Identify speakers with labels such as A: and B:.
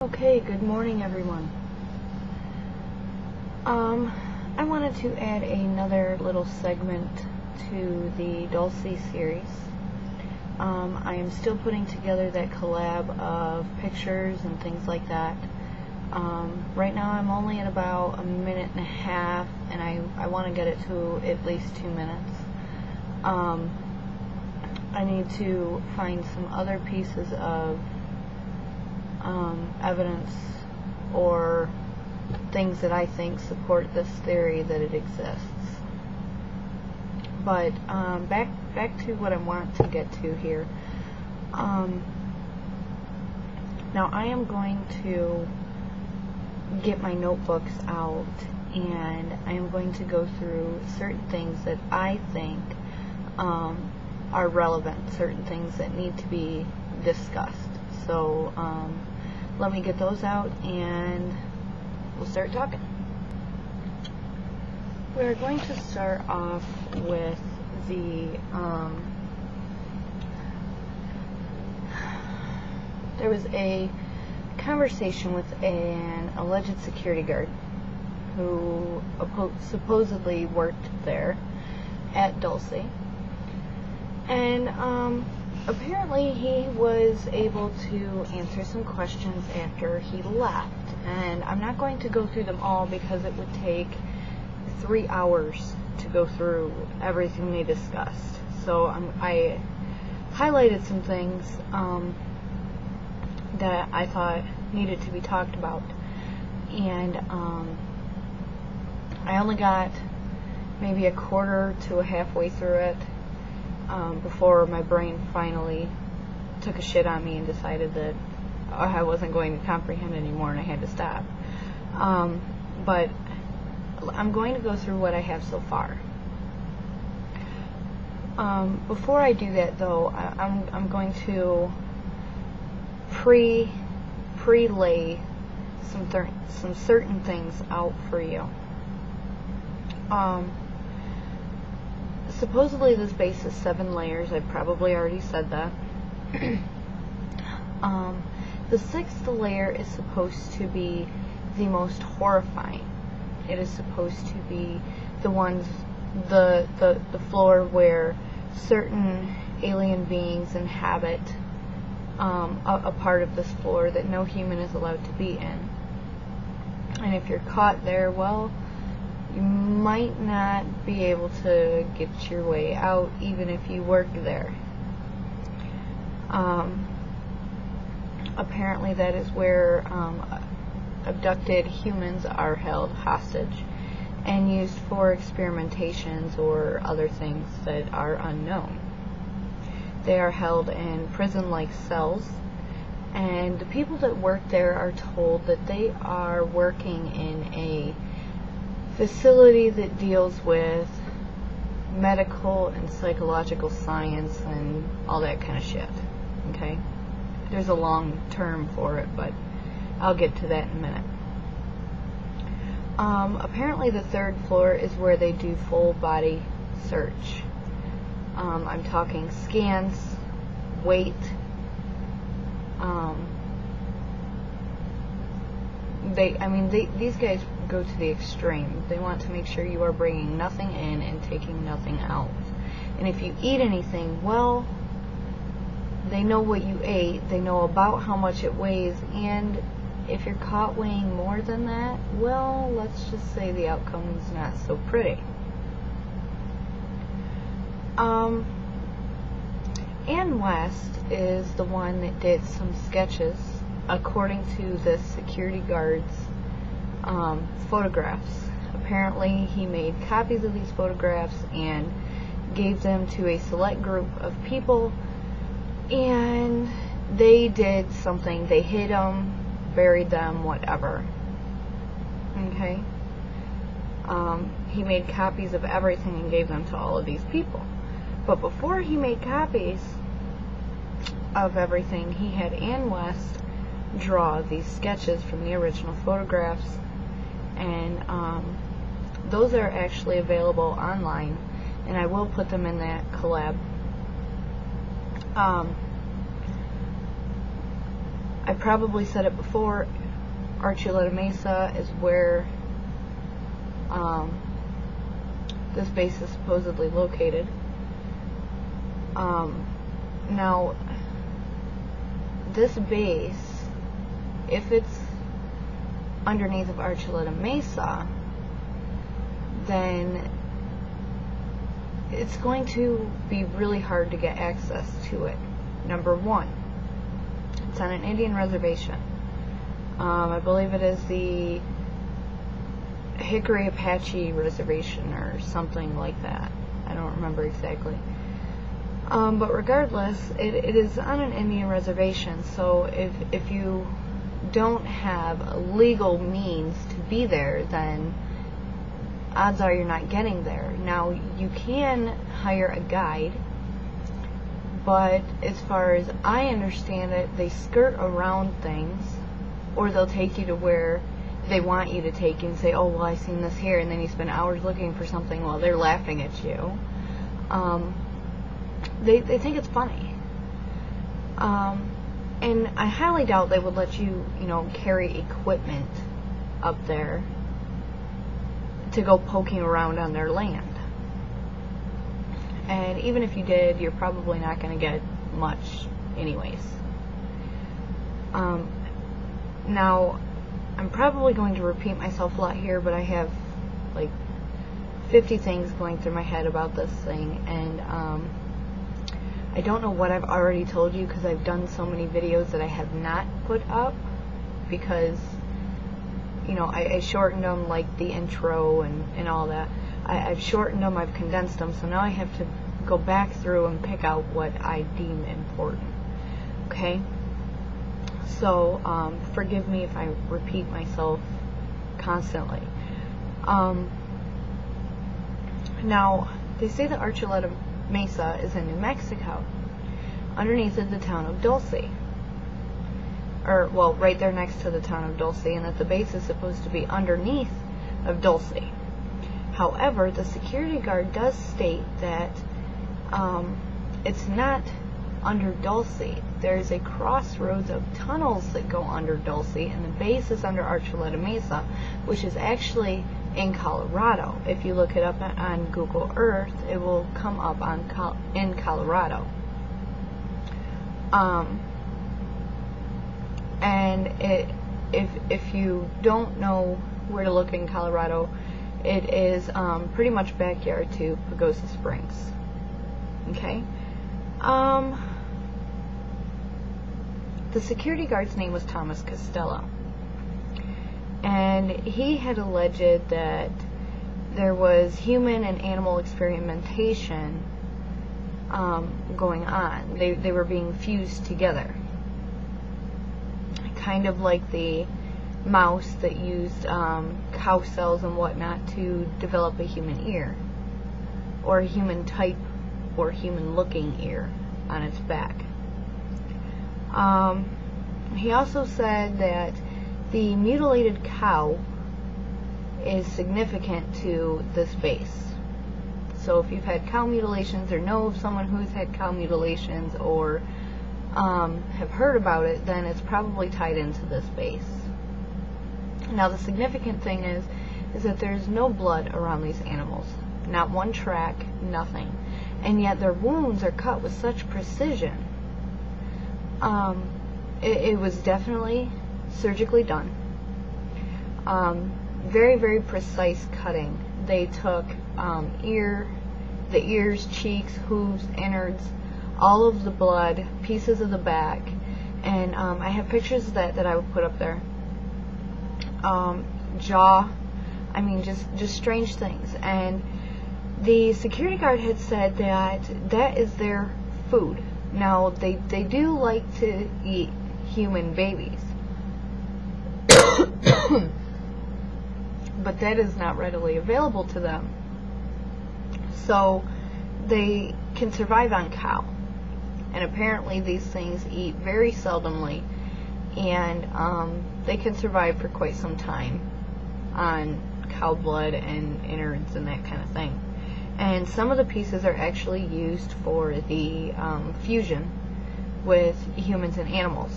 A: Okay, good morning everyone. I wanted to add another little segment to the DULCE series. I am still putting together that collab of pictures and things like that. Right now I'm only at about 1.5 minutes, and I want to get it to at least 2 minutes. I need to find some other pieces of evidence or things that I think support this theory that it exists. But back to what I want to get to here. Now I am going to get my notebooks out, and I am going to go through certain things that I think are relevant, certain things that need to be discussed. So let me get those out and we'll start talking. We're going to start off with the there was a conversation with an alleged security guard who supposedly worked there at DULCE, and apparently he was able to answer some questions after he left, and I'm not going to go through them all because it would take 3 hours to go through everything they discussed. So I highlighted some things that I thought needed to be talked about, and I only got maybe a quarter to a halfway through it before my brain finally took a shit on me and decided that I wasn't going to comprehend anymore and I had to stop. But I'm going to go through what I have so far. Before I do that, though, I'm going to prelay some certain things out for you. Supposedly this base is 7 layers. I probably already said that. The 6th layer is supposed to be the most horrifying. It is supposed to be the floor where certain alien beings inhabit a part of this floor that no human is allowed to be in. And if you're caught there, well, you might not be able to get your way out even if you work there. Apparently that is where abducted humans are held hostage and used for experimentations or other things that are unknown. They are held in prison-like cells, and the people that work there are told that they are working in a facility that deals with medical and psychological science and all that kind of shit. Okay? There's a long term for it, but I'll get to that in a minute. Apparently the 3rd floor is where they do full body search. I'm talking scans, weight, these guys go to the extreme. They want to make sure you are bringing nothing in and taking nothing out. And if you eat anything, well, they know what you ate, they know about how much it weighs, and if you're caught weighing more than that, well, let's just say the outcome is not so pretty. Ann West is the one that did some sketches according to this security guard's photographs. Apparently he made copies of these photographs and gave them to a select group of people, and they did something. They hid them, buried them, whatever. Okay? He made copies of everything and gave them to all of these people. But before he made copies of everything, he had Ann West draw these sketches from the original photographs, and those are actually available online, and I will put them in that collab. I probably said it before, Archuleta Mesa is where this base is supposedly located. Now, this base, if it's underneath of Archuleta Mesa, then it's going to be really hard to get access to it. Number one, it's on an Indian reservation. I believe it is the Hickory Apache Reservation or something like that. I don't remember exactly. But regardless, it is on an Indian reservation, so if you don't have legal means to be there, then odds are you're not getting there. Now, you can hire a guide, but as far as I understand it, they skirt around things, or they'll take you to where they want you to take you and say, oh, well, I've seen this here, and then you spend hours looking for something while they're laughing at you. They think it's funny. And I highly doubt they would let you, carry equipment up there to go poking around on their land. And even if you did, you're probably not going to get much anyways. Now, I'm probably going to repeat myself a lot here, but I have like 50 things going through my head about this thing, and I don't know what I've already told you because I've done so many videos that I have not put up because, I shortened them, like the intro and all that. I've shortened them, I've condensed them, so now I have to go back through and pick out what I deem important. Okay? So, forgive me if I repeat myself constantly. Now, they say that Archuleta Mesa is in New Mexico. Underneath is the town of Dulce. Right there next to the town of Dulce, and that the base is supposed to be underneath of Dulce. However, the security guard does state that it's not under Dulce. There's a crossroads of tunnels that go under Dulce, and the base is under Archuleta Mesa, which is actually in Colorado. If you look it up on Google Earth, it will come up in Colorado. And if you don't know where to look in Colorado, it is pretty much backyard to Pagosa Springs. Okay? The security guard's name was Thomas Costello. And he had alleged that there was human and animal experimentation going on. They were being fused together. Kind of like the mouse that used cow cells and whatnot to develop a human ear, or a human type or human looking ear on its back. He also said that the mutilated cow is significant to this base. So if you've had cow mutilations or know of someone who's had cow mutilations or have heard about it, then it's probably tied into this base. Now, the significant thing is that there's no blood around these animals. Not one track, nothing. And yet their wounds are cut with such precision. It was definitely surgically done. Very, very precise cutting. They took the ears, cheeks, hooves, innards, all of the blood, pieces of the back, and I have pictures that I would put up there. Jaw, I mean, just strange things. And the security guard had said that is their food. Now, they do like to eat human babies, but that is not readily available to them. So they can survive on cow, and apparently these things eat very seldomly, and they can survive for quite some time on cow blood and innards and that kind of thing. And some of the pieces are actually used for the fusion with humans and animals.